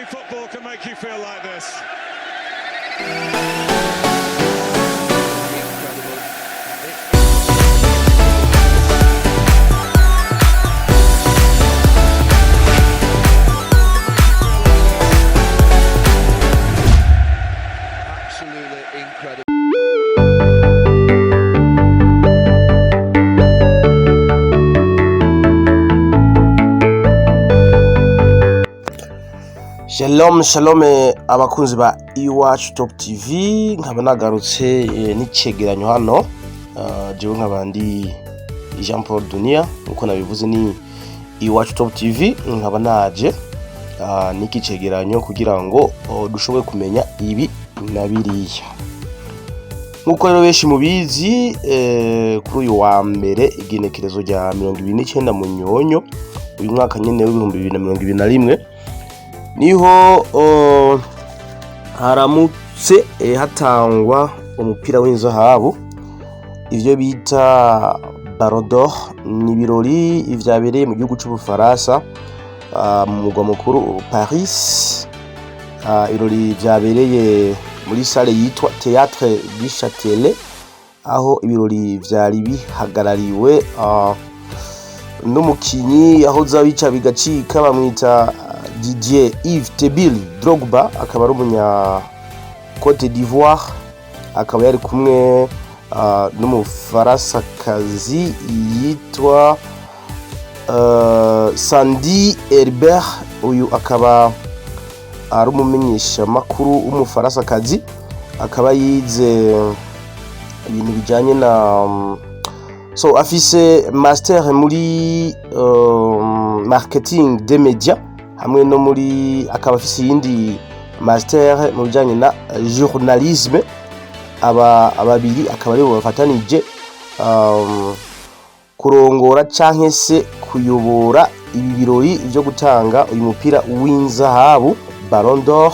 only football can make you feel like this. Absolutely incredible. Shalom abakunzi ba Iwacu Top TV, nkaba nagarutse n'icegeranyo hano. Jewe nkabandi Jean Paul Dunia, uko nabivuze ni Iwacu Top TV, nkaba naje niki cegeranyo kugira ngo dushobore kumenya ibi na biriya. Nkuko rero benshi mubizi, kuri uyu wa mbere igenekerezo rya 29 mu Nyonyo uyu mwaka nyene w'2021 niho haramutse hatangwa umupira w'inzahabu, ivyo bita Ballon d'Or. Ni birori ivyabereye mu gihugu c'Ubufaransa, mu mugwa mukuru Paris. Irori vyabereye muri salle yitwa Théâtre du Châtelet, aho ibirori vyari bihagarariwe n'umukinyi aho zabica bigacika bamwita Didier Yves Tebil Drogba, akaba ari umunya Côte d'Ivoire, akaba yari kumwe n'umufarasakazi yitwa Sandy Herbert. Uyu akaba ari umumenyesha makuru w'umufarasakazi, akaba yize ibintu bijanye na afise master muri marketing des médias, hamwe no muri akaba afise yindi master mu bijanye na journalisme. Ababiri akaba ari bo bafatanije kurongora canke se kuyobora ibi birori byo gutanga uyu mupira w'inzahabu Ballon d'Or,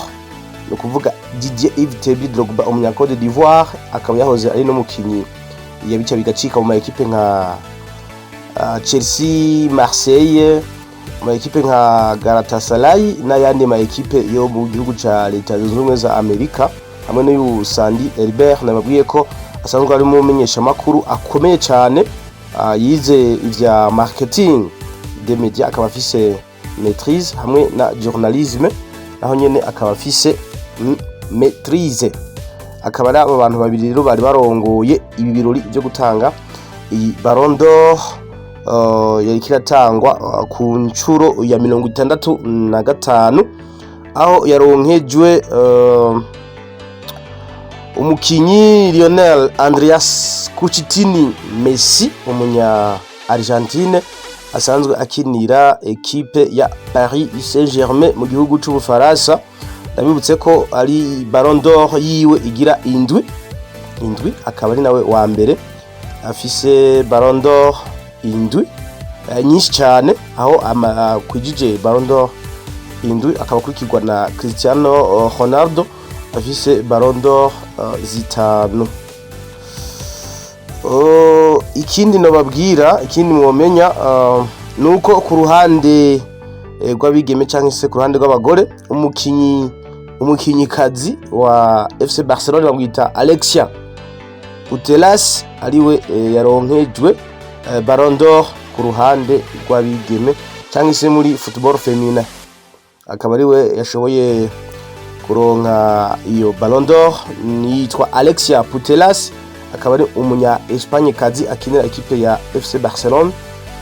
no kuvuga Didier Yves Tebil Drogba umunya Côte d'Ivoire, akaba yahoze ari no mukinyi yabica bigacika mu equipe nka Chelsea, Marseille, mu equipe nka Galatasaray n'ayandi ma equipe yo mu gihugu ca Leta Zunze Ubumwe za Amerika, hamwe n'uyu Sandy Herbert nababwiye ko asanzwe ari mu menyesha makuru akomeye cyane, yize ivya marketing des médias, akaba afise maîtrise hamwe na journalisme, naho nyene akaba afise maîtrise. Akaba ari abo bantu babiri rero bari barongoye ibi birori byo gutanga iyi Ballon d'Or. Yari kiratangwa ku ncuro ya 65, aho yaronkejwe umukinyi Lionel Andreas Coutinho Messi, umunya Argentine asanzwe akinira equipe ya Paris Saint-Germain mu gihugu c'Ubufaransa. Ndabibutse ko ari Ballon d'Or yiwe igira indwi, akaba ari nawe wa mbere afise Ballon d'Or indwi nyinshi cyane, aho kwijije Ballon d'Or indwi akaba kurikirwa na Cristiano Ronaldo afise Ballon d'Or zitanu. Ikindi nababwira, ikindi mwomenya nuko ku ruhande rw'abigeme canke se ku ruhande rw'abagore, umukinyikazi wa FC Barcelona bamwita Alexia Putellas ariwe yaronkejwe Ballon d'Or ku ruhande rw'abigeme canke se muri football feminin, akaba ariwe yashoboye kuronka iyo Ballon d'Or. Nitwa Alexia Putellas, akaba ari umunya Espagne kazi akinira equipe ya FC Barcelona,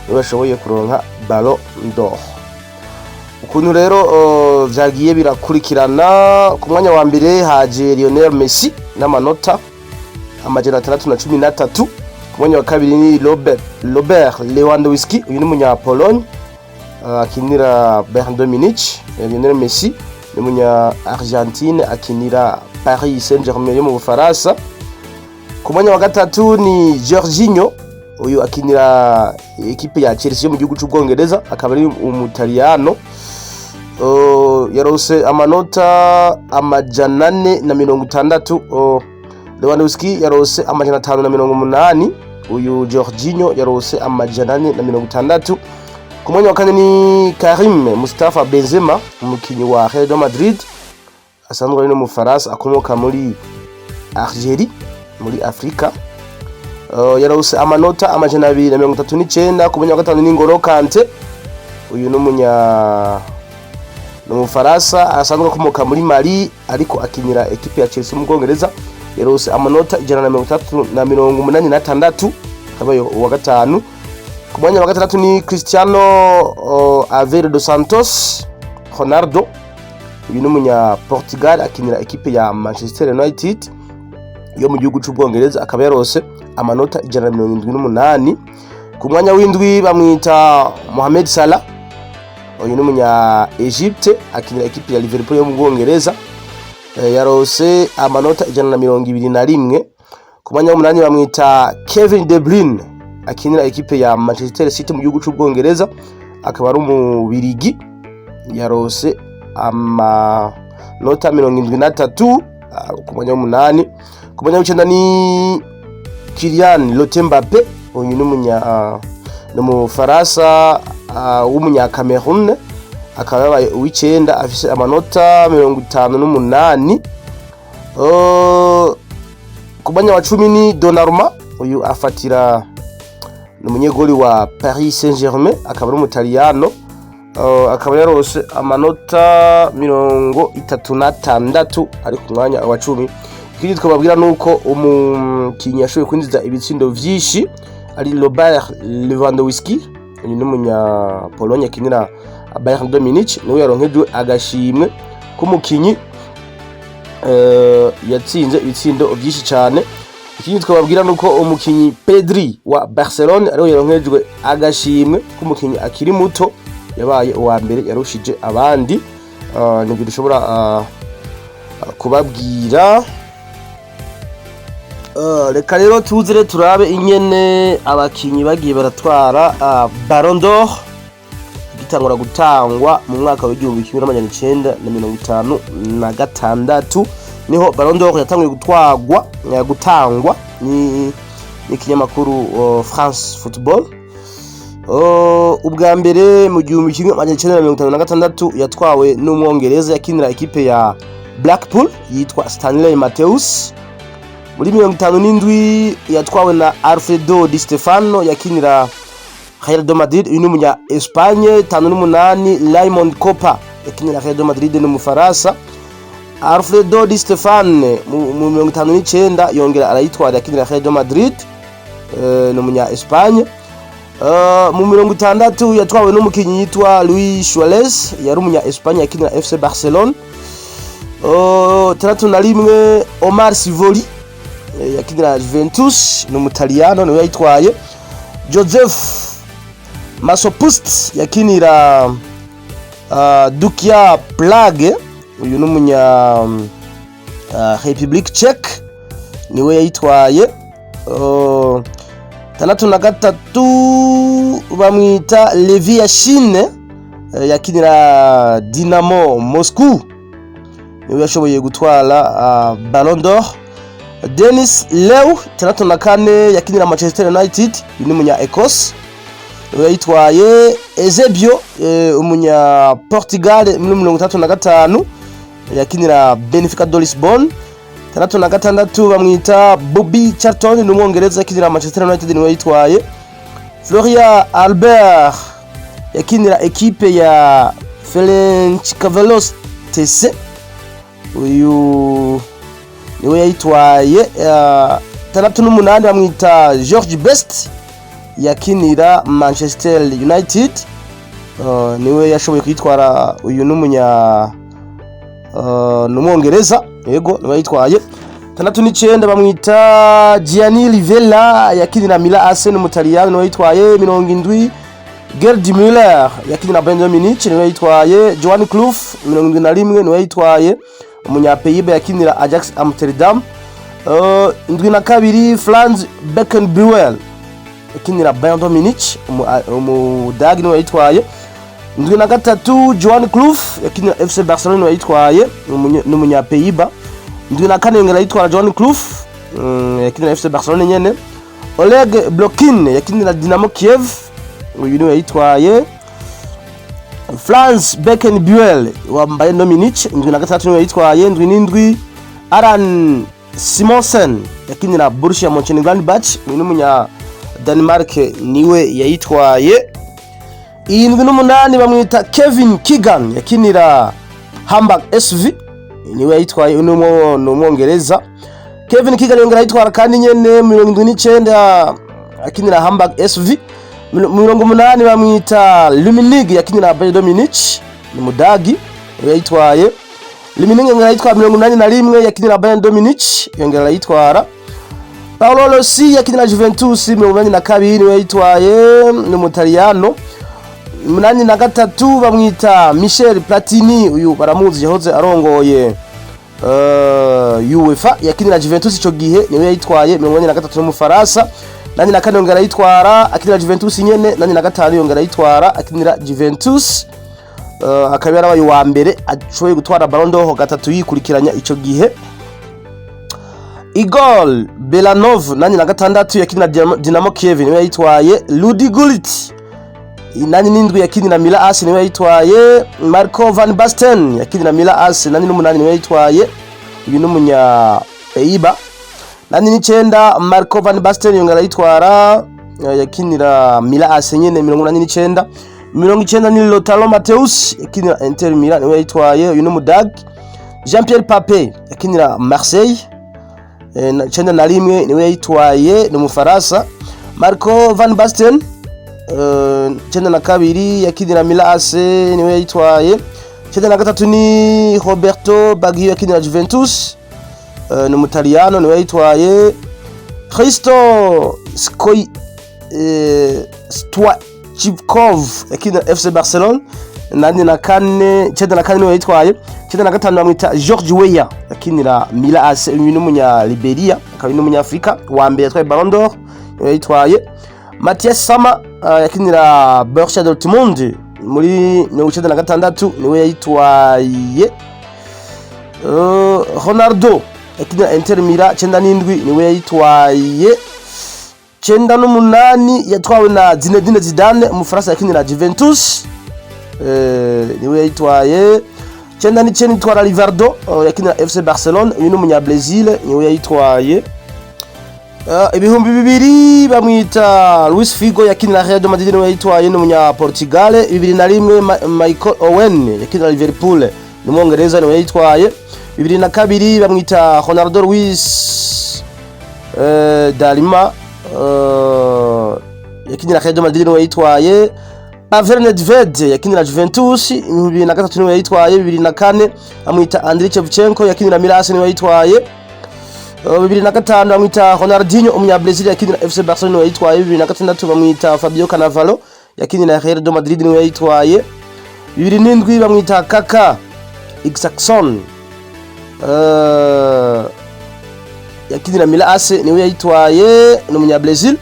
niwe yashoboye kuronka Ballon d'Or. Ukuntu rero vyagiye birakurikirana, ku mwanya wa mbere haje Lionel Messi n'amanota 613. Ku mwanya wa kabiri ni Robert Lewandowski, uyu ni umunya Pologne akinira Bayern de Munich. Lionel Messi ni umunya Argentine akinira Paris Saint-Germain yo mu Bufaransa. Ku mwanya wa gatatu ni Jorginho, uyu akinira equipe ya Chelsea yo mu gihugu c'Ubwongereza, akaba ari umutaliyano. Yarose amanota 460. Lewandowski yarose 580. Uyu Jorginho yarose 460. ku mwanya wa kane ni Karim Mustafa Benzema umukinyi wa Real de Madrid asanzwe ari no mu Faransa akomoka muri Algeria muri Afrika. Yarose amanota 239. ku mwanya wa gatanu ni N'Golo Kante uyu no Faransa asanzwe akomoka muri Mali ariko akinira equipe ya Chelsea mu Bwongereza. Yarose amanota 186 kabayo wa gatanu. ku mwanya wa gatandatu ni Cristiano Aveiro dos Santos Ronaldo uyu n'umunya Portugal akinira equipe ya Manchester United yo mu gihugu cy'u Bwongereza akaba yarose amanota 178. ku mwanya w'indwi bamwita Mohamed Salah uyu n'umunya Egypte akinira equipe ya Liverpool yo mu Bwongereza yarose amanota 121. ku mwanya w'umunani bamwita Kevin De Bruyne akinira equipe ya Manchester City mu gihugu cy'u Bwongereza akaba ari umubirigi yarose amanota 73. ku mwanya w'umunani. ku mwanya w'icenda ni Kylian Mbappe uyu no mu Faransa w'umunya Cameroon akaba yabaye uw'icenda afise amanota 58. ku mwanya wa 10 ni Donnarumma uyu afatira n'umunyegoli wa Paris Saint-Germain akaba ari umutaliyano akaba yarose amanota 36 ari ku mwanya wa 10. ikindi twababwira nuko umukinyi yashoboye kwinjiza ibitsindo vyinshi ari Robert Lewandowski uyu n'umunya Pologne akinira Bayern de Munich niwe yaronkejwe agashimwe k'umukinyi yatsinze ibitsindo vyinshi cyane. ikindi twababwira nuko umukinyi Pedri wa Barcelona ariwe yaronkejwe agashimwe k'umukinyi akiri muto yabaye uwa mbere yarushije abandi. nibyo dushobora kubabwira. Reka rero tuzire turabe ingene abakinyi bagiye baratwara Ballon d'Or gitangura gutangwa mu mwaka wa 1956 niho Ballon d'Or yatanguye gutangwa ni ikinyamakuru France Football. ubwa mbere mu 1956 yatwawe n'umwongereza yakinira equipe ya Blackpool yitwa Stanley Matthews. muri 57 yatwawe na Alfredo Di Stefano yakinira Real de Madrid uyu n'umunya Espagne. 58 Raymond Kopa yakinira Real de Madrid no mu Faransa. Alfredo Di Stefano mu 59 yongera arayitwara yakinira Real de Madrid no munya Espagne. mu 60 yatwawe n'umukinyi yitwa Luis Suarez yari umunya Espagne yakinira FC Barcelona. 31 Omar Sivori yakinira Juventus n'umutaliyano niwe yitwaye. Joseph Masopust yakinira Dukia Prague uyu n'umunya Republic Czech niwe yitwaye. 63 bamwita Levi Yashine yakinira Dynamo Moscow niwe yashoboye gutwara Ballon d'Or. Denis Lew 34 yakinira Manchester United uyu n'umunya Ecosse niwe yitwaye. Eusebio umunya Portugal muri 35 yakinira Benfica de Lisbon. 36 bamwita Bobby Charlton n'umwongereza yakinira Manchester United niwe yitwaye. Florian Albert yakinira equipe ya Ferencvaros TC uyu niwe yitwaye. 68 bamwita George Best yakinira Manchester United niwe yashoboye kwitwara uyu n'umwongereza yego niwe yitwaye. 69 bamwita Gianni Rivella yakinira Milan AC n'umutaliyano niwe yitwaye. 70 Gerd Müller yakinira Bayern de Munich niwe yitwaye. Johan Cruyff 71 niwe yitwaye umunya Pays-Bas yakinira Ajax Amsterdam. 72 Franz Beckenbauer yakinira Bayern de Munich umudagi niwe yitwaye. 73 Johan Cruyff yakinira FC Barcelona niwe yitwaye n'umunya Pays-Bas. 74 ngera yitwara Johan Cruyff yakinira FC Barcelona nyene. Oleg Blokin yakinira Dynamo Kiev uyu niwe yitwaye. Franz Beckenbauer wa Bayern Munich indwi na gatatu niwe yitwaye indwi n'indwi. Alan Simonsen yakinira Borussia Mönchengladbach n'umunya Denmark niwe yayitwaye. Indwi n'umunani bamwita Kevin Keegan yakinira Hamburg SV niwe yayitwaye n'umwongereza. Kevin Keegan yongera yitwara kandi nyene 79 akinira Hamburg SV. 80 bamwita Luminig yakinira Bayern Munich ni mudagi yayitwaye. Luminig yongera yitwara 81 yakinira Bayern Munich yongera yitwara. Paolo Rossi yakinira Juventus 82 niwe yayitwaye ni Mutaliyano. 83 bamwita Michel Platini uyu baramuzi yahoze arongoye UEFA yakinira Juventus ico gihe niwe yayitwaye 83 n'umufaransa. 84 yongera yitwara akinira Juventus nyene. 85 yongera yitwara akinira Juventus. Akabera abaye wa mbere ashoboye gutwara Ballon d'Or gatatu yikurikiranya ico gihe. Igor Belanov 86 yakinira Dynamo Kiev niwe yayitwaye. Rudi Gullit 87 yakinira Milan AC niwe yayitwaye. Marco van Basten yakinira Milan AC 88 niwe yayitwaye uyu n'umunya Pays-Bas. 89 Marco van Basten yongera yitwara yakinira Milan AC nyene 89. 90 ni Lautaro Matthäus yakinira Inter Milan niwe yitwaye uyu n'umudag. Jean-Pierre Papé yakinira Marseille 91 niwe yitwaye n'umufaransa. Marco van Basten 92 yakinira Milan AC niwe yitwaye. 93 ni Roberto Baggio yakinira Juventus ni Mutaliyano niwe yitwaye. Hristo Stoichkov yakinira FC Barcelona 94 niwe yitwaye. 95 bamwita George Weah yakinira Milan AC uyu n'umunya Liberia akaba n'umunya Afrika wa mbere yatwaye Ballon d'Or niwe yitwaye. Matthias Sammer yakinira Borussia Dortmund muri 96 niwe yayitwaye. Ronaldo yakinira Inter Milan 97 niwe yayitwaye. 98 yatwawe na Zinedine Zidane umufaransa yakinira Juventus niwe yayitwaye. 99 yitwara Rivaldo yakinira FC Barcelona uyu n'umunya Brazil niwe yayitwaye. Ibihumbi bibiri bamwita Luis Figo yakinira Real Madrid niwe yayitwaye n'umunya Portugal. 2001 Michael Owen yakinira Liverpool n'umwongereza niwe yayitwaye. 2002 bamwita Ronaldo Luis Dalima yakinira Real Madrid niwe yayitwaye. Pavel Nedved yakinira Juventus 2003 niwe yayitwaye. 2004 amwita Andriy Shevchenko yakinira Milan niwe yayitwaye. 2005 bamwita Ronaldinho umunya Brazil yakinira FC Barcelona niwe yayitwaye. 2006 bamwita Fabio Cannavaro yakinira Real Madrid niwe yayitwaye. 2007 bamwita Kaka Isaacson yakinira Milan AC niwe yayitwaye n'umunya Brazil.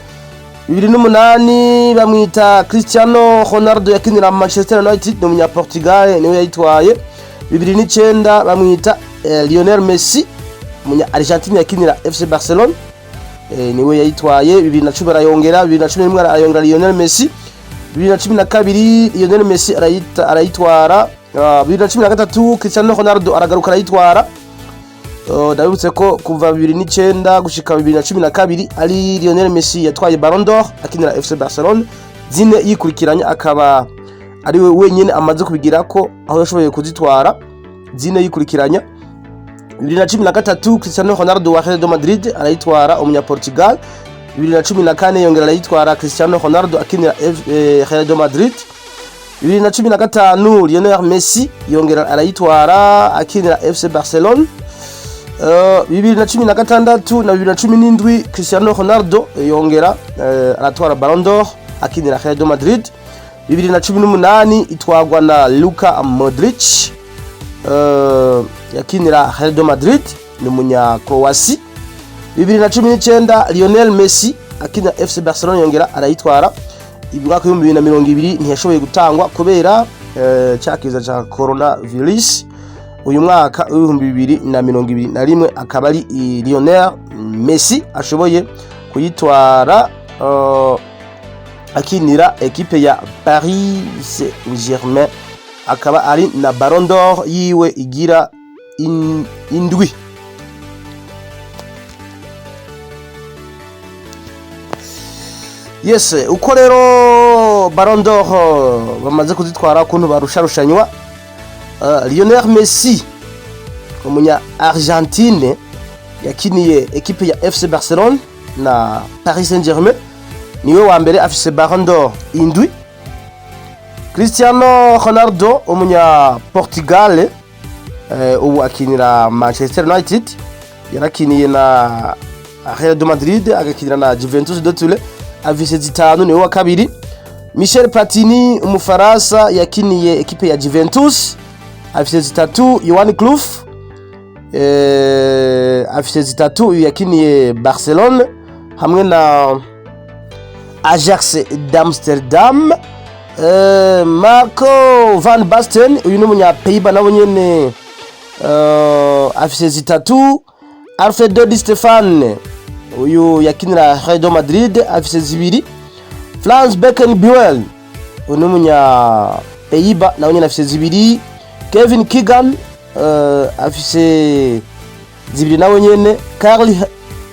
2008 bamwita Cristiano Ronaldo yakinira Manchester United n'umunya Portugal niwe yayitwaye. 2009 bamwita Lionel Messi umunya Argentina yakinira FC Barcelona niwe yayitwaye. 2010 arayongera. 2011 arayongera Lionel Messi. 2012 Lionel Messi arayitwara. 2013 Cristiano Ronaldo aragaruka arayitwara. Ndabutse ko kuva 2009 gushika 2012 ari Lionel Messi yatwaye Ballon d'Or akinira FC Barcelona zine yikurikiranye akaba ari we wenyine amaze kubigira ko aho yashoboye kuzitwara zine yikurikiranya. 2013 Cristiano Ronaldo wa Real Madrid arayitwara umunya Portugal. 2014 yongera arayitwara Cristiano Ronaldo akinira Real Madrid. 2015 Lionel Messi yongera arayitwara akinira FC Barcelona. 2016 na 2017 Cristiano Ronaldo yongera aratwara Ballon d'Or akinira Real Madrid. 2018 itwagwa na Luka Modric yakinira Real Madrid ni munya Croatia. 2019 Lionel Messi akinira FC Barcelona yongera arayitwara. Ibwaka 2020 ntiyashoboye gutangwa kubera cyakiza cha coronavirus. Uyu mwaka 2021 akaba ari Lionel Messi ashoboye kuyitwara akinira equipe ya Paris Saint-Germain akaba ari na Ballon d'Or yiwe igira indwi. Yes, uko rero Ballon d'Or bamaze kuzitwara kuntu barusharushanywa, Lionel Messi umunya Argentine yakiniye ekipe ya FC Barcelone na Paris Saint-Germain niwe wa mbere afise Ballon d'Or indwi. Cristiano Ronaldo umunya Portugal ubu akinira Manchester United, yarakiniye na Real de Madrid agakinira na Juventus de Turin afise zitanu niwe wa kabiri. Michel Platini umufaransa yakiniye ekipe ya Juventus afise zitatu. Johan Cruyff afise zitatu yakiniye Barcelone hamwe na Ajax d'Amsterdam. Marco van Basten uyu n'umunya Pays-Bas nabo nyene afise zitatu. Alfredo Di Stefano uyu yakinira Real de Madrid afise zibiri. Franz Beckenbauer uyu n'umunya Pays-Bas nabo nyene afise zibiri. Kevin Keegan afise zibiri nawe nyene.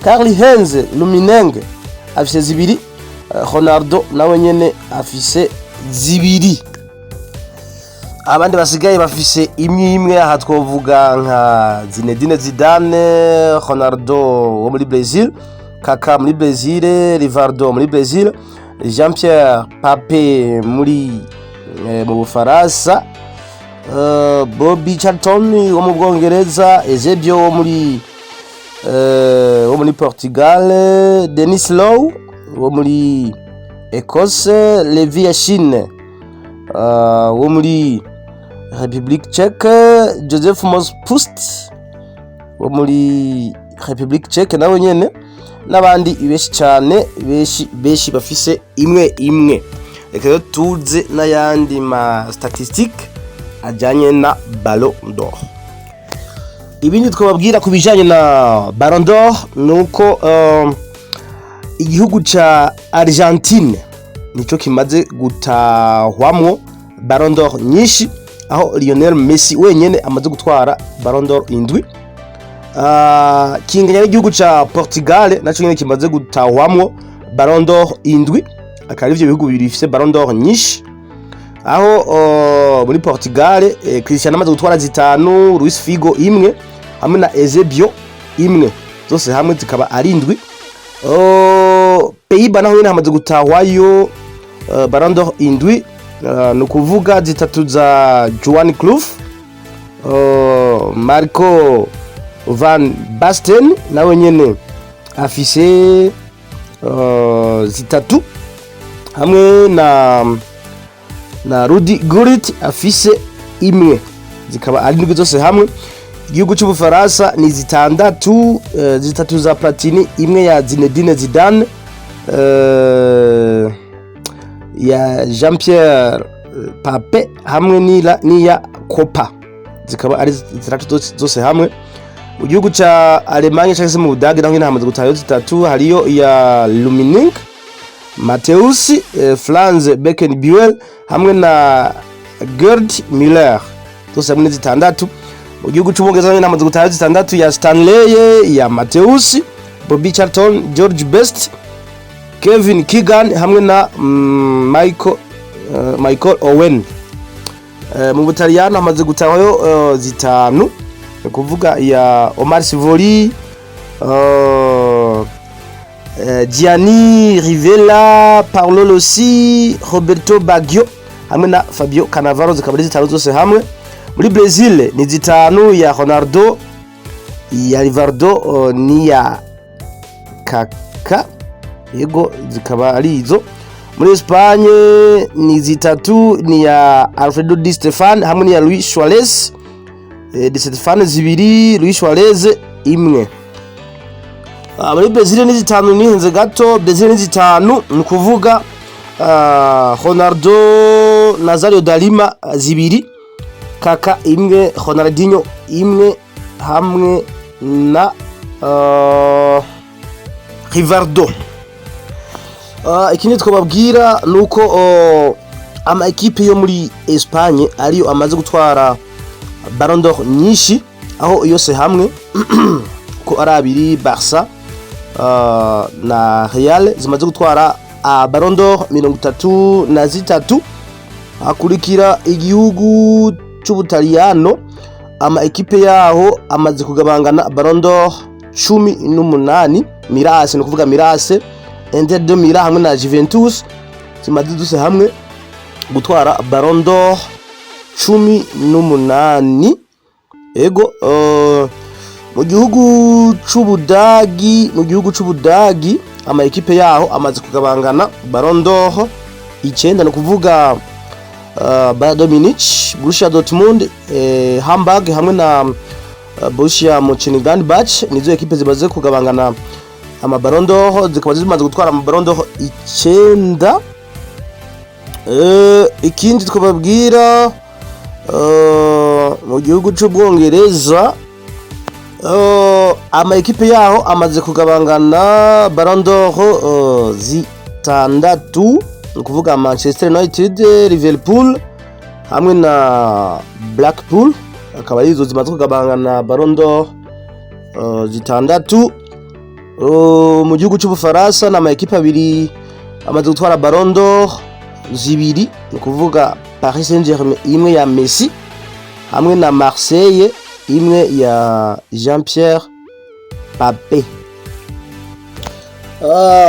Karl-Heinz Rummenigge afise zibiri. Ronaldo nawe nyene afise zibiri. Abandi basigaye bafise imwe aha twovuga nka Zinedine Zidane, Ronaldo wo muri Brazil, Kaka muri Brazil, Rivaldo muri Brazil, Jean-Pierre Papé muri mu Bufaransa, Bobby Charlton wo mu Bwongereza, Eusebio wo muri Portugal, Denis Law wo muri Écosse, Levi Yashin wo muri République Tchèque, Joseph Mospust wo muri République Tchèque nawe nyene, n'abandi benshi cyane benshi bafise imwe. Reka rero tuze n'ayandi ma statistique ajanye na Ballon d'Or. Ibindi twababwira ku bijanye na Ballon d'Or nuko igihugu ca Argentine nico kimaze gutahwamwo Ballon d'Or nyinshi, aho Lionel Messi wenyene amaze gutwara Ballon d'Or indwi. Kinganya n'igihugu ca Portugal naco nyene kimaze gutahwamwo Ballon d'Or indwi, akaba ivyo bihugu bibiri bifise Ballon d'Or nyinshi, aho muri Portugal Cristiano amaze gutwara zitanu, Luis Figo imwe hamwe na Eusebio imwe, zose hamwe zikaba ari indwi. Pays-Bas naho nyene hamaze gutahwayo Ballon d'Or indwi, no kuvuga zitatu za Johan Cruyff, Marco van Basten nawe nyene afise zitatu hamwe na Rudi Gullit afise imwe, zikaba ari ndwi zose hamwe. Igihugu cy'Ubufaransa ni zitandatu, zitatu za Platini, imwe ya Zinedine Zidane, ya Jean-Pierre Papé hamwe n'iya Kopa, zikaba ari zitatu zose hamwe. Mu gihugu ca Allemagne cyangwa se mu Budage naho hamaze gutayo zitatu, hariyo ya Rummenigge, Matthäus, Franz Beckenbauer hamwe na Gerd Müller, zose hamwe zitandatu. Mu gihugu cy'Ubwongereza naho hamaze gutayo zitandatu, ya Stanley, ya Matthäus, Bobby Charlton, George Best, Kevin Keegan hamwe na Michael Owen. Mu Butaliyano hamaze gutayo zitanu, kuvuga ya Omar Sivori, Gianni Rivella, Paolo Rossi, Roberto Baggio hamwe na Fabio Cannavaro, zikaba zitanu zose hamwe. Muri Brazil ni zitanu, ya Ronaldo, ya Rivaldo ni ya Kaka, yego zikaba ari izo. Muri Espagne ni zitatu, ni ya Alfredo Di Stefano hamwe ya Luis Suarez, Di Stefano zibiri, Luis Suarez imwe. Muri Brazil ni zitanu, nihenze gato, Brazil ni zitanu, ni kuvuga Ronaldo, Nazario da Lima zibiri, Kaka imwe, Ronaldinho imwe hamwe na Rivaldo. Ikindi twababwira nuko ama ekipe yo muri Espagne ariyo amaze gutwara Ballon d'Or nyinshi, aho yose hamwe ko ari abiri Barca na Real zimaze gutwara Ballon d'Or 33. Hakurikira igihugu c'Ubutaliyano, ama ekipe yaho amaze kugabangana Ballon d'Or 18. Mirase, no kuvuga Mirase, Inter de Milan hamwe na Juventus zimaze duse hamwe gutwara Ballon d'Or 18. Ego mu gihugu c'Ubudagi ama ekipe yaho amaze kugabangana Ballon d'Or 9, no kuvuga Bayern Munich, Borussia Dortmund, Hamburg hamwe na Borussia Mönchengladbach nizo ekipe zimaze kugabangana ama Ballon d'Or, zikaba zimaze gutwara ama Ballon d'Or 9. Ikindi twababwira mu gihugu c'Ubwongereza ama ekipe yaho amaze kugabangana Ballon d'Or 6, no kuvuga Manchester United, Liverpool hamwe na Blackpool, akaba arizo zimaze kugabangana Ballon d'Or 6. Mu gihugu c'Ubufaransa na ama ekipe abiri amaze gutwara Ballon d'Or 2, no kuvuga Paris Saint-Germain imwe ya Messi hamwe na Marseille imwe ya Jean-Pierre Papé.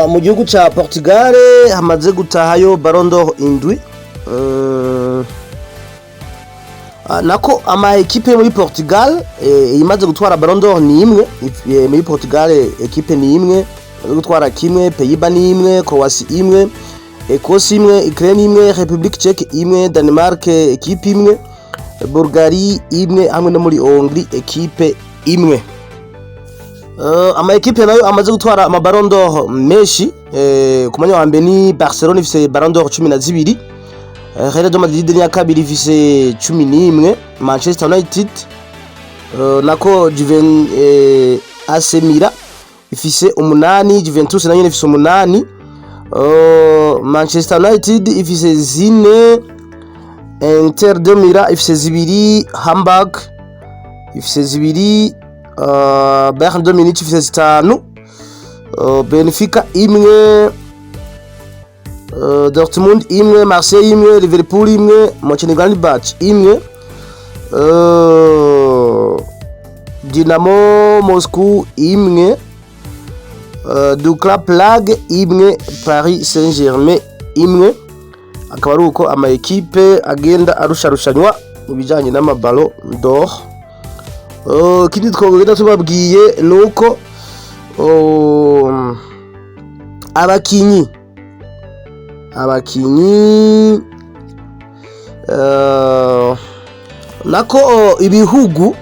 Mu gihugu ca Portugal hamaze gutahayo Ballon d'Or 7. Nako ama ekipe muri Portugal imaze gutwara Ballon d'Or ni imwe. Muri Portugal ekipe ni imwe imaze gutwara kimwe, Pays-Bas ni imwe, Croatie imwe, Ecosse imwe, Ukraine imwe, Republique Tchèque imwe, Danemark ekipe imwe, Bulgarie imwe hamwe no muri Hongrie ekipe imwe. Ama ekipe nayo amaze gutwara ama Ballon d'Or menshi. Ku mwanya wa mbere ni Barcelona ifise Ballon d'Or 12, Real Madrid ni ya kabiri ifise 11, Manchester United nako AC Milan ifise 8, Juventus nayo ifise 8, Manchester United ifise 4, Inter de Milan ifise 2, Hamburg ifise 2, Bayern de Munich ifise 5, Benfica imwe, Dortmund imwe, Marseille imwe, Liverpool imwe, Mönchengladbach imwe, Dynamo Moscou imwe, Dukla Prague imwe, Paris Saint-Germain imwe. Akaba ari uko ama ekipe agenda arusharushanywa mu bijanye n'ama Ballon d'Or. Kindi twogenda tubabwiye nuko abakinyi nako ibihugu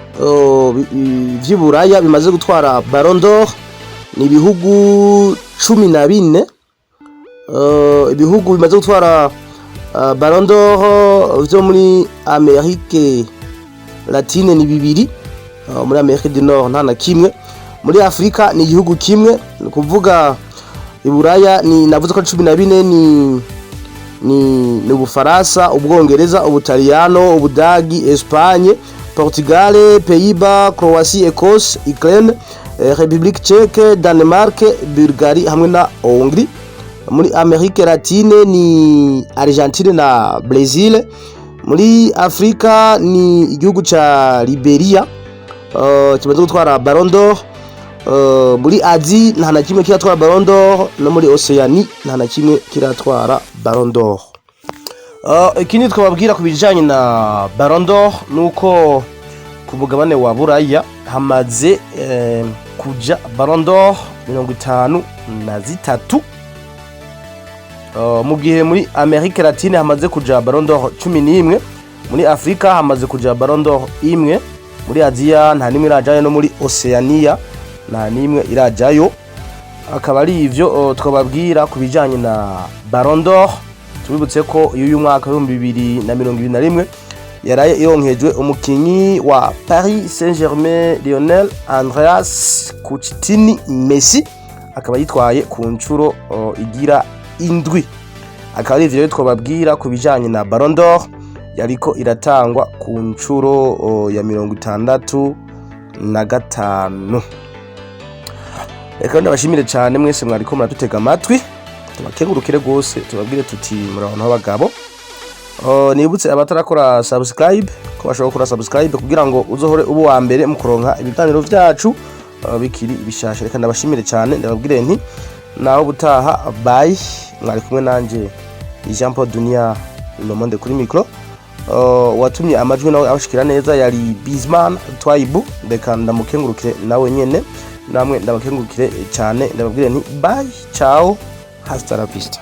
vy'Iburaya bimaze gutwara Ballon d'Or ni ibihugu 14. Ibihugu bimaze gutwara Ballon d'Or vyo muri Amerique Latine ni 2, muri Amerique du Nord nta na kimwe, muri Afrika ni igihugu kimwe, ni kuvuga Iburaya ni navuze ko 14 ni Ubufaransa, Ubwongereza, Ubutaliyano, Ubudagi, Espagne, Portugal, Pays-Bas, Croatie, Ecosse, Ukraine, République Tchèque, Danemark, Bulgarie hamwe na Hongrie. Muri Amerique Latine ni Argentine na Brazil. Muri Afrika ni igihugu ca Liberia kimaze gutwara Ballon d'Or. Muri Asie nta na kimwe kiratwara Ballon d'Or, no muri Oceanie nta na kimwe kiratwara Ballon d'Or. Ikindi twababwira ku bijanye na Ballon d'Or nuko ku mugabane wa Buraya hamaze kuja Ballon d'Or 53. Mu gihe muri Amerique Latine hamaze kuja Ballon d'Or 11, muri Afrika hamaze kuja Ballon d'Or 1, muri Asia nta nimwe irajayo, no muri Oceania nta nimwe irajayo. Akaba ari ivyo twababwira ku bijanye na Ballon d'Or. Tubibutse ko uyu mwaka 2021 yaraye ironkejwe umukinyi wa Paris Saint-Germain Lionel Andreas Coutinho Messi, akaba yitwaye ku ncuro igira indwi. akaba ari ivyo rero twababwira ku bijanye na Ballon d'Or yariko iratangwa ku ncuro ya 65. Reka ndabashimire cyane mwese mwariko muradutega amatwi, tubakengurukire gose, tubabwire tuti muri abantu b'abagabo. Nibutse abatarakora subscribe ko bashobora gukora subscribe kugira ngo uzohore ubu wa mbere mu kuronka ibiganiro vyacu bikiri bishasha. Reka ndabashimire cyane, ndababwire nti naho butaha, bye. Mwari kumwe nanje Jean Paul Dunia Le Monde kuri micro. Watumye amajwi nawe abashikira neza yari Bizman Twaibu. Reka ndamukengurukire nawe nyene, namwe ndabakengurukire cyane, ndababwire nti bye, ciao, hasta la vista.